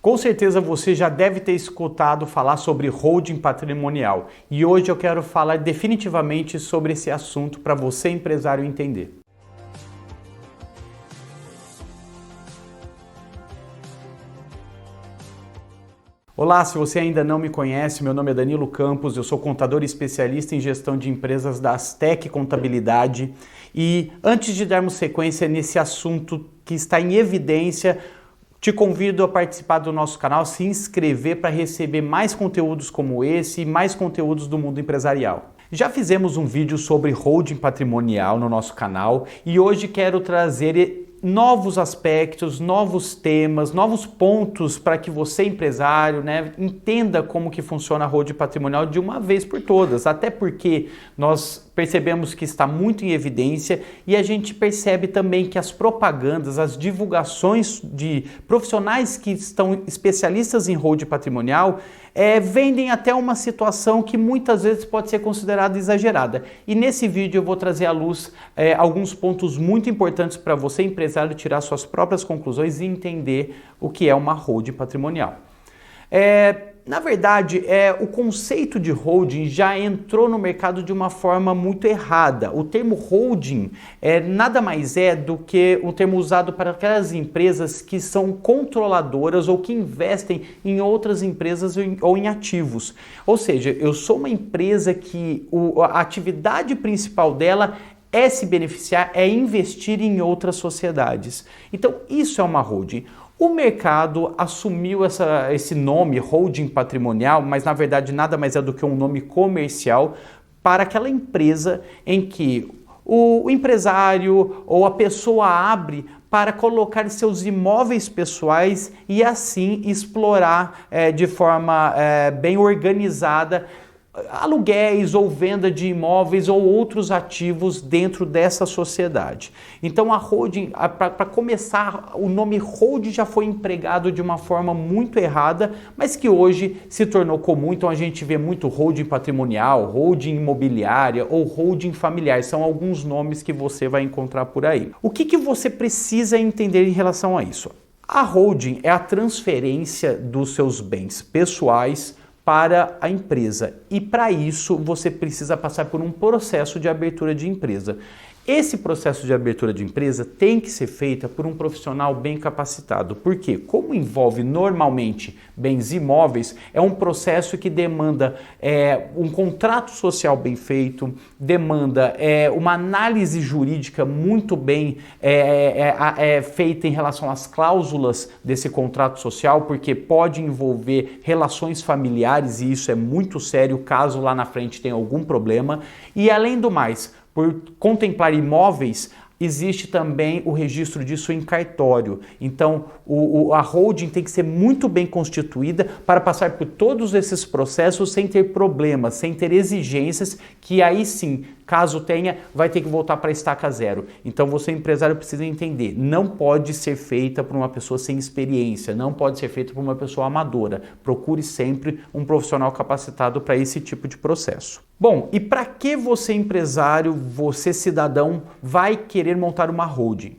Com certeza você já deve ter escutado falar sobre holding patrimonial e hoje eu quero falar definitivamente sobre esse assunto para você, empresário, entender. Olá, se você ainda não me conhece, meu nome é Danilo Campos, eu sou contador especialista em gestão de empresas da Astec Contabilidade e antes de darmos sequência nesse assunto que está em evidência, te convido a participar do nosso canal, se inscrever para receber mais conteúdos como esse e mais conteúdos do mundo empresarial. Já fizemos um vídeo sobre holding patrimonial no nosso canal e hoje quero trazer novos aspectos, novos temas, novos pontos para que você, empresário, entenda como que funciona a holding patrimonial de uma vez por todas, até porque nós percebemos que está muito em evidência e a gente percebe também que as propagandas, as divulgações de profissionais que estão especialistas em holding patrimonial vendem até uma situação que muitas vezes pode ser considerada exagerada. E nesse vídeo eu vou trazer à luz alguns pontos muito importantes para você, empresário, tirar suas próprias conclusões e entender o que é uma holding patrimonial. Na verdade, o conceito de holding já entrou no mercado de uma forma muito errada. O termo holding nada mais é do que um termo usado para aquelas empresas que são controladoras ou que investem em outras empresas ou em ativos. Ou seja, eu sou uma empresa que a atividade principal dela é se beneficiar, é investir em outras sociedades. Então, isso é uma holding. O mercado assumiu esse nome, holding patrimonial, mas na verdade nada mais é do que um nome comercial para aquela empresa em que o empresário ou a pessoa abre para colocar seus imóveis pessoais e assim explorar de forma bem organizada aluguéis ou venda de imóveis ou outros ativos dentro dessa sociedade. Então a holding, para começar, o nome holding já foi empregado de uma forma muito errada, mas que hoje se tornou comum. Então a gente vê muito holding patrimonial, holding imobiliária ou holding familiar. São alguns nomes que você vai encontrar por aí. O que você precisa entender em relação a isso? A holding é a transferência dos seus bens pessoais para a empresa e para isso você precisa passar por um processo de abertura de empresa. Esse processo de abertura de empresa tem que ser feito por um profissional bem capacitado, porque como envolve normalmente bens imóveis, é um processo que demanda um contrato social bem feito, demanda uma análise jurídica muito bem feita em relação às cláusulas desse contrato social, porque pode envolver relações familiares e isso é muito sério caso lá na frente tenha algum problema. E além do mais, por contemplar imóveis, existe também o registro disso em cartório. Então, a holding tem que ser muito bem constituída para passar por todos esses processos sem ter problemas, sem ter exigências, que aí sim, caso tenha, vai ter que voltar para a estaca zero. Então, você, empresário, precisa entender, não pode ser feita por uma pessoa sem experiência, não pode ser feita por uma pessoa amadora. Procure sempre um profissional capacitado para esse tipo de processo. Bom, e para que você, empresário, você, cidadão, vai querer montar uma holding?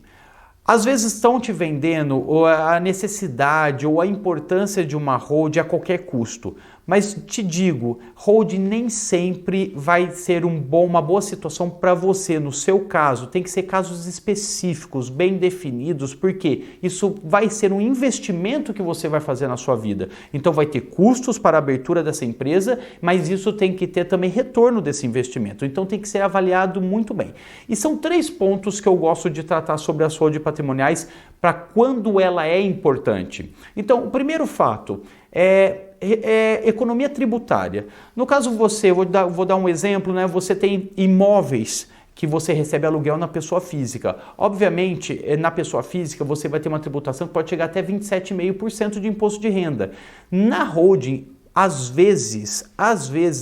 Às vezes estão te vendendo a necessidade ou a importância de uma holding a qualquer custo. Mas te digo, holding nem sempre vai ser uma boa situação para você. No seu caso, tem que ser casos específicos, bem definidos, porque isso vai ser um investimento que você vai fazer na sua vida. Então vai ter custos para a abertura dessa empresa, mas isso tem que ter também retorno desse investimento. Então tem que ser avaliado muito bem. E são 3 pontos que eu gosto de tratar sobre as holding patrimoniais para quando ela é importante. Então, o primeiro fato é economia tributária. No caso vou dar um exemplo, você tem imóveis que você recebe aluguel na pessoa física. Obviamente, na pessoa física você vai ter uma tributação que pode chegar até 27,5% de imposto de renda. Na holding, às vezes,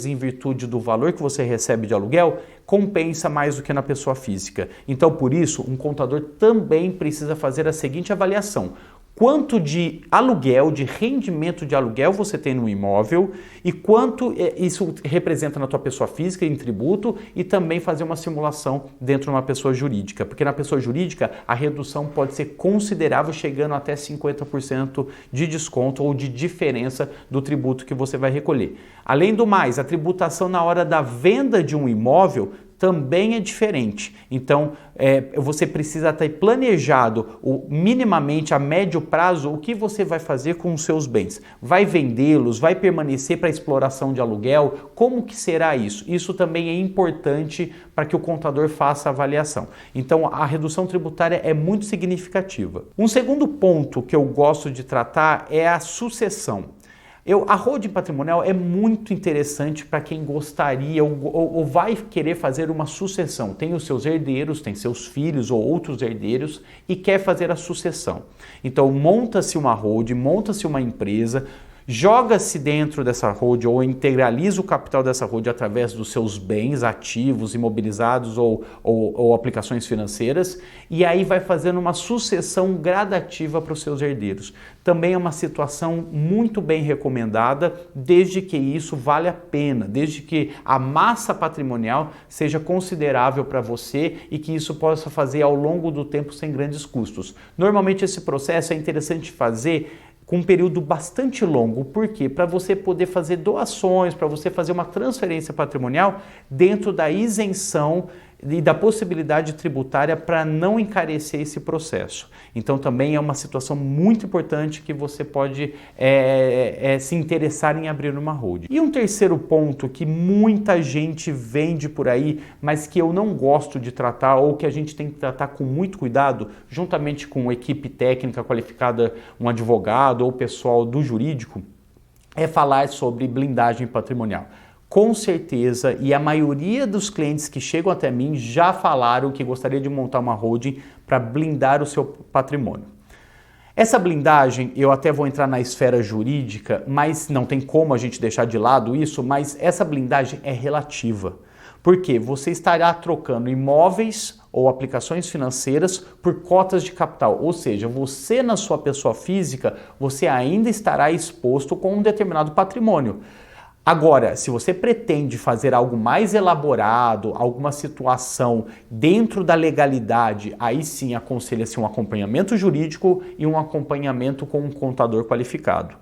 em virtude do valor que você recebe de aluguel, compensa mais do que na pessoa física. Então, por isso, um contador também precisa fazer a seguinte avaliação: quanto de aluguel, de rendimento de aluguel você tem no imóvel e quanto isso representa na tua pessoa física em tributo e também fazer uma simulação dentro de uma pessoa jurídica, porque na pessoa jurídica a redução pode ser considerável, chegando até 50% de desconto ou de diferença do tributo que você vai recolher. Além do mais, a tributação na hora da venda de um imóvel também é diferente. Então, você precisa ter planejado minimamente a médio prazo o que você vai fazer com os seus bens. Vai vendê-los? Vai permanecer para exploração de aluguel? Como que será isso? Isso também é importante para que o contador faça a avaliação. Então, a redução tributária é muito significativa. Um segundo ponto que eu gosto de tratar é a sucessão. A holding patrimonial é muito interessante para quem gostaria ou vai querer fazer uma sucessão. Tem os seus herdeiros, tem seus filhos ou outros herdeiros e quer fazer a sucessão. Então monta-se uma holding, monta-se uma empresa, joga-se dentro dessa holding ou integraliza o capital dessa holding através dos seus bens ativos, imobilizados ou aplicações financeiras, e aí vai fazendo uma sucessão gradativa para os seus herdeiros. Também é uma situação muito bem recomendada, desde que isso vale a pena, desde que a massa patrimonial seja considerável para você e que isso possa fazer ao longo do tempo sem grandes custos. Normalmente esse processo é interessante fazer com um período bastante longo. Por quê? Para você poder fazer doações, para você fazer uma transferência patrimonial dentro da isenção e da possibilidade tributária para não encarecer esse processo. Então também é uma situação muito importante que você pode se interessar em abrir uma holding. E um terceiro ponto que muita gente vende por aí, mas que eu não gosto de tratar ou que a gente tem que tratar com muito cuidado, juntamente com uma equipe técnica qualificada, um advogado ou pessoal do jurídico, é falar sobre blindagem patrimonial. Com certeza, e a maioria dos clientes que chegam até mim já falaram que gostaria de montar uma holding para blindar o seu patrimônio. Essa blindagem, eu até vou entrar na esfera jurídica, mas não tem como a gente deixar de lado isso, mas essa blindagem é relativa. Porque você estará trocando imóveis ou aplicações financeiras por cotas de capital, ou seja, você na sua pessoa física, você ainda estará exposto com um determinado patrimônio. Agora, se você pretende fazer algo mais elaborado, alguma situação dentro da legalidade, aí sim aconselha-se um acompanhamento jurídico e um acompanhamento com um contador qualificado.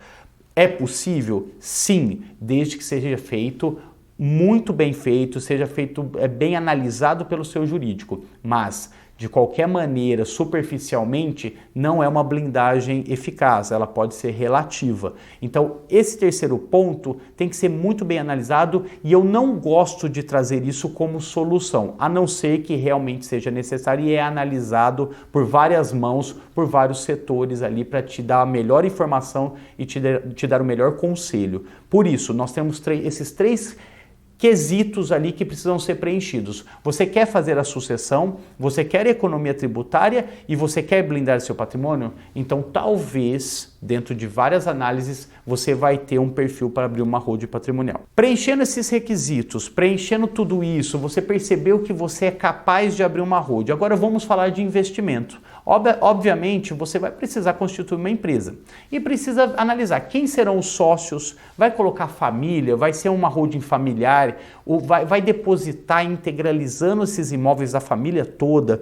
É possível? Sim, desde que seja feito muito bem feito, seja feito bem analisado pelo seu jurídico, mas de qualquer maneira, superficialmente, não é uma blindagem eficaz, ela pode ser relativa. Então, esse terceiro ponto tem que ser muito bem analisado e eu não gosto de trazer isso como solução, a não ser que realmente seja necessário e é analisado por várias mãos, por vários setores ali para te dar a melhor informação e te dar o melhor conselho. Por isso, nós temos esses três quesitos ali que precisam ser preenchidos. Você quer fazer a sucessão, você quer economia tributária e você quer blindar seu patrimônio? Então talvez, dentro de várias análises, você vai ter um perfil para abrir uma holding patrimonial. Preenchendo esses requisitos, preenchendo tudo isso, você percebeu que você é capaz de abrir uma holding. Agora vamos falar de investimento. Obviamente, você vai precisar constituir uma empresa e precisa analisar quem serão os sócios, vai colocar família, vai ser uma holding familiar, ou vai depositar integralizando esses imóveis da família toda.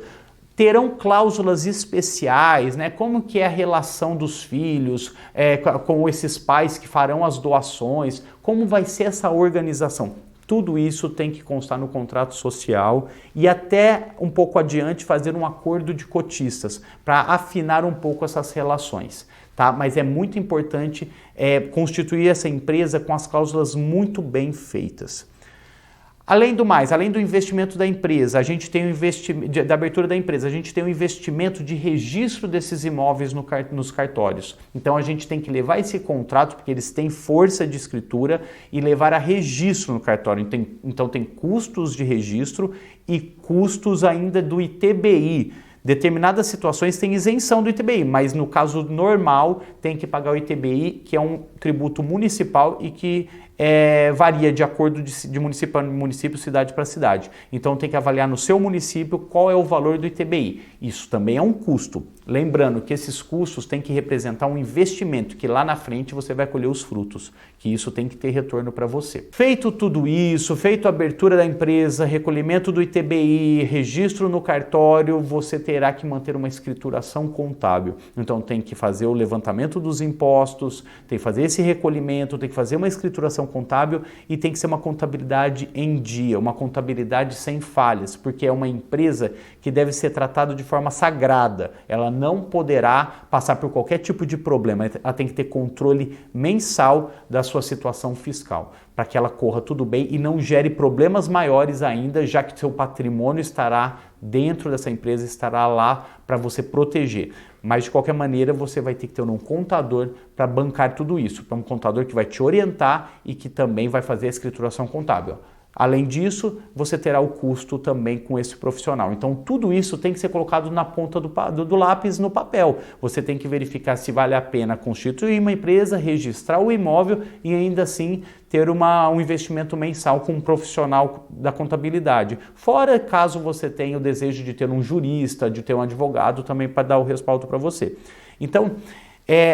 Terão cláusulas especiais, né? Como que é a relação dos filhos com esses pais que farão as doações, como vai ser essa organização. Tudo isso tem que constar no contrato social e até um pouco adiante fazer um acordo de cotistas para afinar um pouco essas relações, tá? Mas é muito importante constituir essa empresa com as cláusulas muito bem feitas. Além do mais, além do investimento da empresa, a gente tem da abertura da empresa, a gente tem o investimento de registro desses imóveis nos cartórios. Então a gente tem que levar esse contrato, porque eles têm força de escritura, e levar a registro no cartório. Então tem custos de registro e custos ainda do ITBI. Determinadas situações têm isenção do ITBI, mas no caso normal tem que pagar o ITBI, que é um tributo municipal e que varia de acordo de município para município, cidade para cidade. Então tem que avaliar no seu município qual é o valor do ITBI. Isso também é um custo. Lembrando que esses custos têm que representar um investimento, que lá na frente você vai colher os frutos, que isso tem que ter retorno para você. Feito tudo isso, feito a abertura da empresa, recolhimento do ITBI, registro no cartório, você terá que manter uma escrituração contábil. Então tem que fazer o levantamento dos impostos, tem que fazer esse recolhimento, tem que fazer uma escrituração contábil e tem que ser uma contabilidade em dia, uma contabilidade sem falhas, porque é uma empresa que deve ser tratada de forma sagrada. Ela não poderá passar por qualquer tipo de problema, ela tem que ter controle mensal da sua situação fiscal, para que ela corra tudo bem e não gere problemas maiores ainda, já que seu patrimônio estará dentro dessa empresa, estará lá para você proteger. Mas de qualquer maneira você vai ter que ter um contador para bancar tudo isso, para um contador que vai te orientar e que também vai fazer a escrituração contábil. Além disso, você terá o custo também com esse profissional. Então, tudo isso tem que ser colocado na ponta do lápis no papel. Você tem que verificar se vale a pena constituir uma empresa, registrar o imóvel e ainda assim ter um investimento mensal com um profissional da contabilidade. Fora caso você tenha o desejo de ter um jurista, de ter um advogado também para dar o respaldo para você. Então,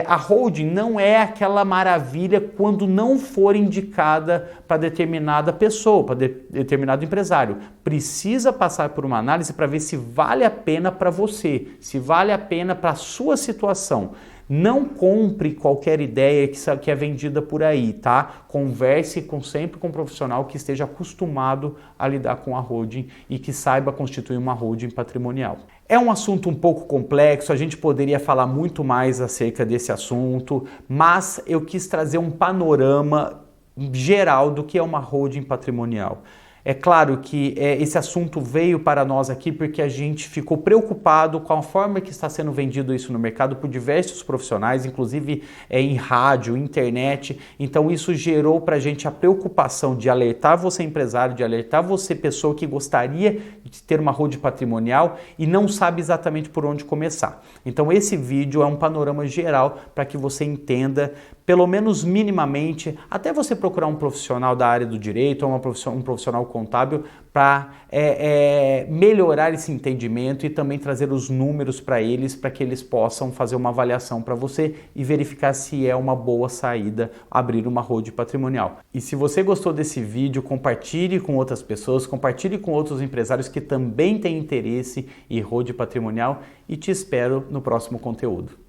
a holding não é aquela maravilha quando não for indicada para determinada pessoa, para determinado empresário. Precisa passar por uma análise para ver se vale a pena para você, se vale a pena para a sua situação. Não compre qualquer ideia que é vendida por aí, tá? Converse sempre com um profissional que esteja acostumado a lidar com a holding e que saiba constituir uma holding patrimonial. É um assunto um pouco complexo, a gente poderia falar muito mais acerca desse assunto, mas eu quis trazer um panorama geral do que é uma holding patrimonial. É claro que esse assunto veio para nós aqui porque a gente ficou preocupado com a forma que está sendo vendido isso no mercado por diversos profissionais, inclusive em rádio, internet. Então isso gerou para a gente a preocupação de alertar você empresário, de alertar você pessoa que gostaria de ter uma holding patrimonial e não sabe exatamente por onde começar. Então esse vídeo é um panorama geral para que você entenda, pelo menos minimamente, até você procurar um profissional da área do direito ou um profissional contábil para melhorar esse entendimento e também trazer os números para que eles possam fazer uma avaliação para você e verificar se é uma boa saída abrir uma holding patrimonial. E se você gostou desse vídeo, compartilhe com outras pessoas, compartilhe com outros empresários que também têm interesse em holding patrimonial e te espero no próximo conteúdo.